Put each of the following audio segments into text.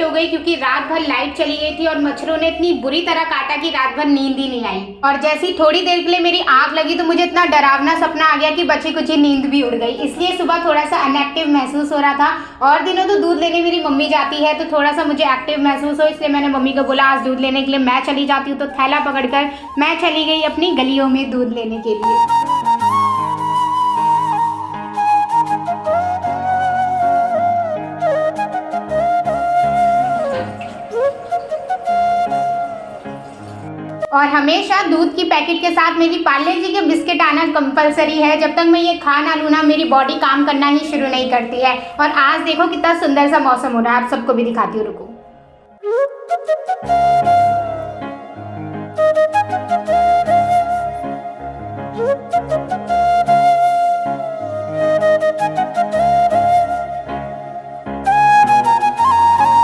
Late हो गई क्योंकि रात भर लाइट चली गई थी और मच्छरों ने इतनी बुरी तरह काटा कि रात भर नींद ही नहीं आई। और जैसे ही थोड़ी देर के लिए मेरी आंख लगी तो मुझे इतना डरावना सपना आ गया कि बची कुछ नींद भी उड़ गई। इसलिए सुबह थोड़ा सा अनएक्टिव महसूस हो रहा था। और दिनों तो दूध लेने मेरी मम्मी जाती है तो थोड़ा सा मुझे एक्टिव महसूस हो, इसलिए मैंने मम्मी को बोला आज दूध लेने के लिए मैं चली जाती हूँ। तो थैला पकड़कर मैं चली गई अपनी गलियों में दूध लेने के लिए। और हमेशा दूध की पैकेट के साथ मेरी पार्ले जी के बिस्किट आना कंपलसरी है। जब तक मैं ये खा ना लूँ ना मेरी बॉडी काम करना ही शुरू नहीं करती है। और आज देखो कितना सुंदर सा मौसम हो रहा है, आप सबको भी दिखाती हूँ, रुको।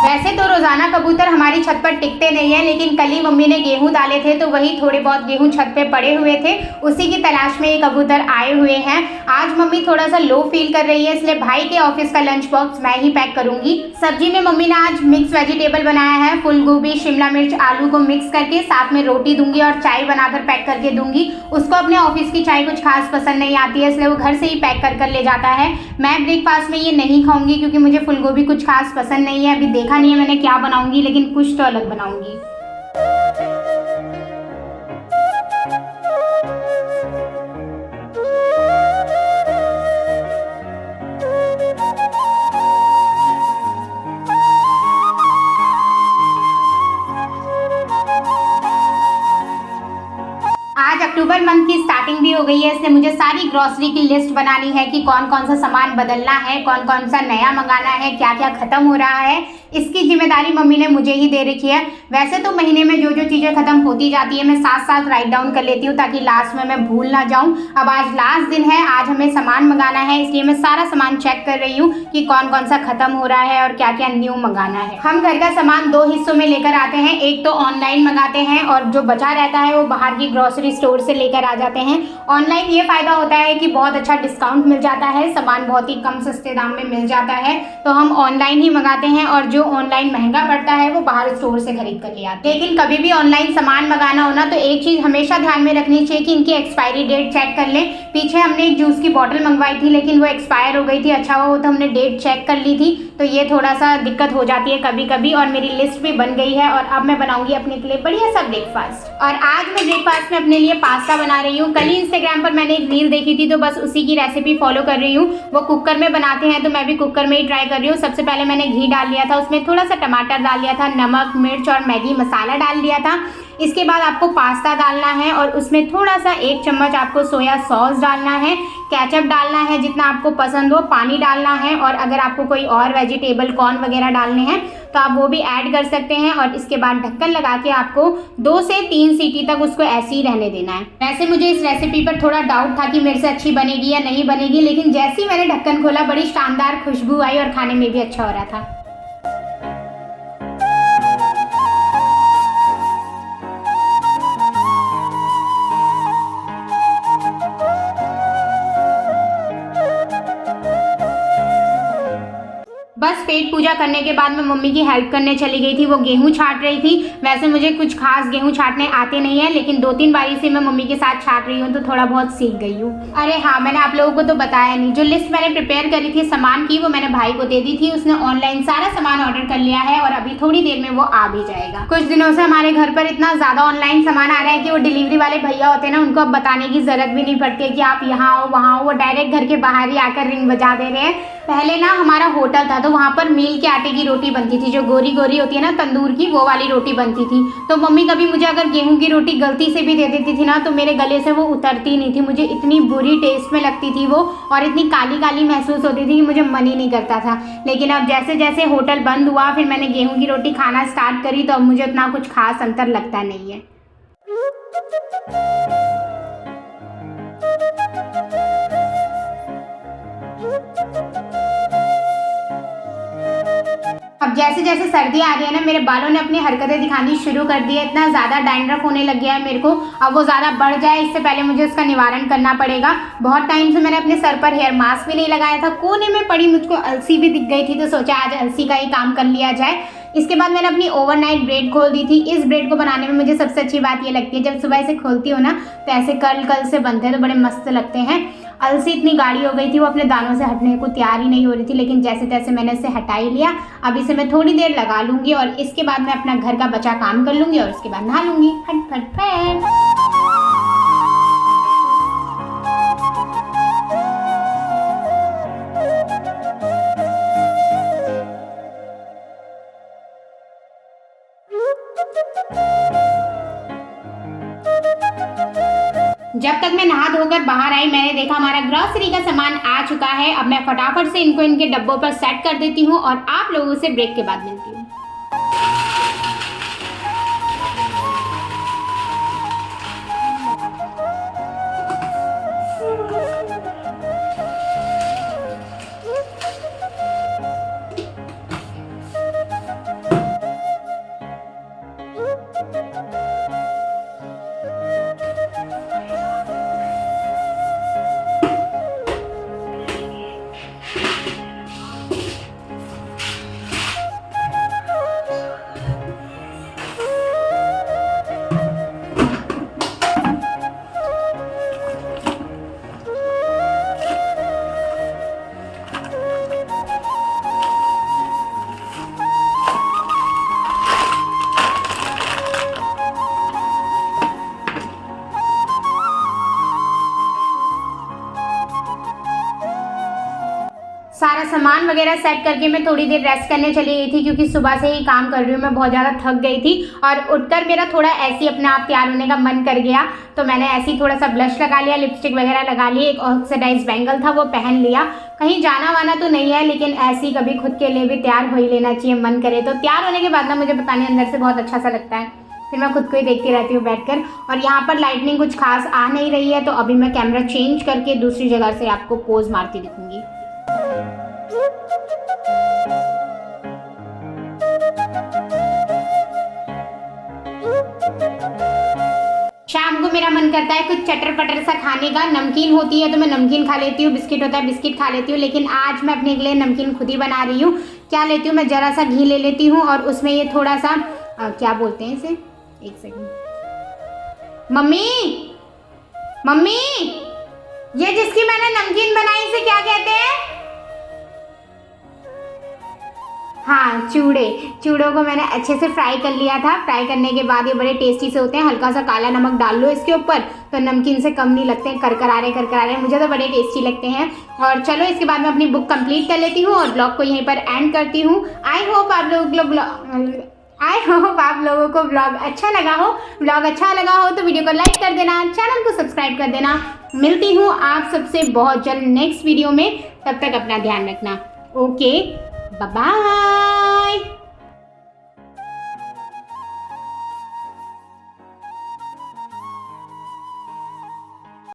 वैसे तो रोजाना कबूतर हमारी छत पर टिकते नहीं है, लेकिन कल ही मम्मी ने गेहूं डाले थे तो वही थोड़े बहुत गेहूं छत पे पड़े हुए थे, उसी की तलाश में ये कबूतर आए हुए हैं। आज मम्मी थोड़ा सा लो फील कर रही है, इसलिए भाई के ऑफिस का लंच बॉक्स मैं ही पैक करूंगी। सब्जी में मम्मी ने आज मिक्स वेजिटेबल बनाया है, फूल गोभी, शिमला मिर्च, आलू को मिक्स करके साथ में रोटी दूंगी और चाय बनाकर पैक करके दूंगी। उसको अपने ऑफिस की चाय कुछ खास पसंद नहीं आती है, इसलिए वो घर से ही पैक कर ले जाता है। मैं ब्रेकफास्ट में ये नहीं खाऊंगी क्योंकि मुझे फूल गोभी कुछ खास पसंद नहीं है। अभी देखा नहीं है मैंने क्या बनाऊंगी, लेकिन कुछ तो अलग बनाऊंगी। आज अक्टूबर मंथ की स्टार्टिंग भी हो गई है, इसलिए मुझे सारी ग्रोसरी की लिस्ट बनानी है कि कौन कौन सा सामान बदलना है, कौन कौन सा नया मंगाना है, क्या क्या खत्म हो रहा है। इसकी जिम्मेदारी मम्मी ने मुझे ही दे रखी है। वैसे तो महीने में जो जो चीज़ें खत्म होती जाती है मैं साथ साथ राइट डाउन कर लेती हूँ ताकि लास्ट में मैं भूल ना जाऊँ। अब आज लास्ट दिन है, आज हमें सामान मंगाना है, इसलिए मैं सारा सामान चेक कर रही हूँ कि कौन कौन सा खत्म हो रहा है और क्या क्या न्यू मंगाना है। हम घर का सामान 2 हिस्सों में लेकर आते हैं, एक तो ऑनलाइन मंगाते हैं और जो बचा रहता है वो बाहर की ग्रोसरी स्टोर से लेकर आ जाते हैं। ऑनलाइन ये फायदा होता है कि बहुत अच्छा डिस्काउंट मिल जाता है, सामान बहुत ही कम सस्ते दाम में मिल जाता है, तो हम ऑनलाइन ही मंगाते हैं। और जो ऑनलाइन महंगा पड़ता है वो बाहर स्टोर से खरीद कर ले आते हैं। लेकिन कभी भी ऑनलाइन सामान मंगाना हो ना तो एक चीज हमेशा ध्यान में रखनी चाहिए कि इनकी एक्सपायरी डेट चेक कर लें। पीछे हमने एक जूस की बोतल मंगवाई थी लेकिन वो एक्सपायर हो गई थी, अच्छा वो तो हमने डेट चेक कर ली थी, तो ये थोड़ा सा दिक्कत हो जाती है कभी कभी। और मेरी लिस्ट भी बन गई है और अब मैं बनाऊंगी अपने के लिए बढ़िया सा ब्रेकफास्ट। और आज मैं ब्रेकफास्ट में अपने लिए पास्ता बना रही हूँ। कल ही इंस्टाग्राम पर मैंने एक रील देखी थी तो बस उसी की रेसिपी फॉलो कर रही हूँ। वो कुकर में बनाते हैं तो मैं भी कुकर में ही ट्राई कर रही हूँ। सबसे पहले मैंने घी डाल लिया था, उसमें थोड़ा सा टमाटर डाल लिया था, नमक, मिर्च और मैगी मसाला डाल दिया था। इसके बाद आपको पास्ता डालना है और उसमें थोड़ा सा 1 चम्मच आपको सोया सॉस डालना है, केचप डालना है जितना आपको पसंद हो, पानी डालना है और अगर आपको कोई और वेजिटेबल कॉर्न वगैरह डालने हैं तो आप वो भी ऐड कर सकते हैं। और इसके बाद ढक्कन लगा के आपको 2 से 3 सीटी तक उसको ऐसे ही रहने देना है। वैसे मुझे इस रेसिपी पर थोड़ा डाउट था कि मेरे से अच्छी बनेगी या नहीं बनेगी, लेकिन जैसे ही मैंने ढक्कन खोला बड़ी शानदार खुशबू आई और खाने में भी अच्छा हो रहा था। बस पेट पूजा करने के बाद मैं मम्मी की हेल्प करने चली गई थी, वो गेहूं छाट रही थी। वैसे मुझे कुछ खास गेहूं छाटने आते नहीं है, लेकिन 2-3 बारी से मैं मम्मी के साथ छाट रही हूँ तो थोड़ा बहुत सीख गई हूँ। अरे हाँ, मैंने आप लोगों को तो बताया नहीं, जो लिस्ट मैंने प्रिपेयर करी थी सामान की वो मैंने भाई को दे दी थी। उसने ऑनलाइन सारा सामान ऑर्डर कर लिया है और अभी थोड़ी देर में वो आ भी जाएगा। कुछ दिनों से हमारे घर पर इतना ज्यादा ऑनलाइन सामान आ रहा है कि वो डिलीवरी वाले भैया होते हैं ना, उनको अब बताने की जरूरत भी नहीं पड़ती है कि आप यहाँ आओ वहाँ आओ, वो डायरेक्ट घर के बाहर ही आकर रिंग बजा दे रहे हैं। पहले ना हमारा होटल था तो वहाँ पर मील के आटे की रोटी बनती थी, जो गोरी गोरी होती है ना तंदूर की, वो वाली रोटी बनती थी। तो मम्मी कभी मुझे अगर गेहूं की रोटी गलती से भी दे देती थी ना तो मेरे गले से वो उतरती नहीं थी, मुझे इतनी बुरी टेस्ट में लगती थी वो और इतनी काली काली महसूस होती थी कि मुझे मन ही नहीं करता था। लेकिन अब जैसे जैसे होटल बंद हुआ फिर मैंने गेहूं की रोटी खाना स्टार्ट करी तो अब मुझे उतना कुछ खास अंतर लगता नहीं है। अब जैसे जैसे सर्दी आ रही है ना मेरे बालों ने अपनी हरकतें दिखानी शुरू कर दी है, इतना ज़्यादा डैंड्रफ होने लग गया है मेरे को। अब वो ज़्यादा बढ़ जाए इससे पहले मुझे उसका निवारण करना पड़ेगा। बहुत टाइम से मैंने अपने सर पर हेयर मास्क भी नहीं लगाया था, कोने में पड़ी मुझको अलसी भी दिख गई थी तो सोचा आज अलसी का ही काम कर लिया जाए। इसके बाद मैंने अपनी ओवरनाइट ब्रेड खोल दी थी। इस ब्रेड को बनाने में मुझे सबसे अच्छी बात ये लगती है, जब सुबह इसे खोलती हो ना तो ऐसे कर्ल से बनते हैं तो बड़े मस्त लगते हैं। अलसी इतनी गाढ़ी हो गई थी, वो अपने दानों से हटने को तैयार ही नहीं हो रही थी, लेकिन जैसे तैसे मैंने इसे हटा ही लिया। अब इसे मैं थोड़ी देर लगा लूँगी और इसके बाद मैं अपना घर का बचा काम कर लूँगी और उसके बाद नहा लूँगी। फट फट फट। जब तक मैं नहा धोकर बाहर आई मैंने देखा हमारा ग्रॉसरी का सामान आ चुका है। अब मैं फटाफट से इनको इनके डब्बों पर सेट कर देती हूँ और आप लोगों से ब्रेक के बाद मिलती हूँ। सारा सामान वगैरह सेट करके मैं थोड़ी देर रेस्ट करने चली गई थी, क्योंकि सुबह से ही काम कर रही हूँ मैं, बहुत ज़्यादा थक गई थी। और उठकर मेरा थोड़ा ऐसे ही अपने आप तैयार होने का मन कर गया, तो मैंने ऐसे ही थोड़ा सा ब्लश लगा लिया, लिपस्टिक वगैरह लगा ली, एक ऑक्सीडाइज बैंगल था वो पहन लिया। कहीं जाना वाना तो नहीं है, लेकिन ऐसे ही कभी खुद के लिए भी तैयार हो ही लेना चाहिए, मन करे तो। तैयार होने के बाद ना मुझे पता नहीं अंदर से बहुत अच्छा सा लगता है, फिर मैं खुद को ही देखती रहती हूँ बैठकर। और यहाँ पर लाइटनिंग कुछ खास आ नहीं रही है, तो अभी मैं कैमरा चेंज करके दूसरी जगह से आपको पोज मारती दिखूंगी। शाम को मेरा मन करता है कुछ चटर पटर सा खाने का। नमकीन होती है तो मैं नमकीन खा लेती हूँ, बिस्किट होता है बिस्किट खा लेती हूँ, लेकिन आज मैं अपने लिए नमकीन खुद ही बना रही हूँ। क्या लेती हूँ मैं, जरा सा घी ले लेती हूँ और उसमें ये थोड़ा सा क्या बोलते हैं इसे, एक सेकंड। मम्मी मम्मी, ये जिसकी मैंने नमकीन बनाई इसे क्या कहते हैं? हाँ, चूड़ों को मैंने अच्छे से फ्राई कर लिया था। फ्राई करने के बाद ये बड़े टेस्टी से होते हैं। हल्का सा काला नमक डाल लो इसके ऊपर तो नमकीन से कम नहीं लगते हैं, करकरारे मुझे तो बड़े टेस्टी लगते हैं। और चलो इसके बाद मैं अपनी बुक कंप्लीट कर लेती हूँ और ब्लॉग को यहीं पर एंड करती हूँ। आई होप आप लोगों को ब्लॉग अच्छा लगा हो। ब्लॉग अच्छा लगा हो तो वीडियो को लाइक कर देना, चैनल को सब्सक्राइब कर देना। मिलती हूँ आप सबसे बहुत जल्द नेक्स्ट वीडियो में, तब तक अपना ध्यान रखना। Okay, bye bye.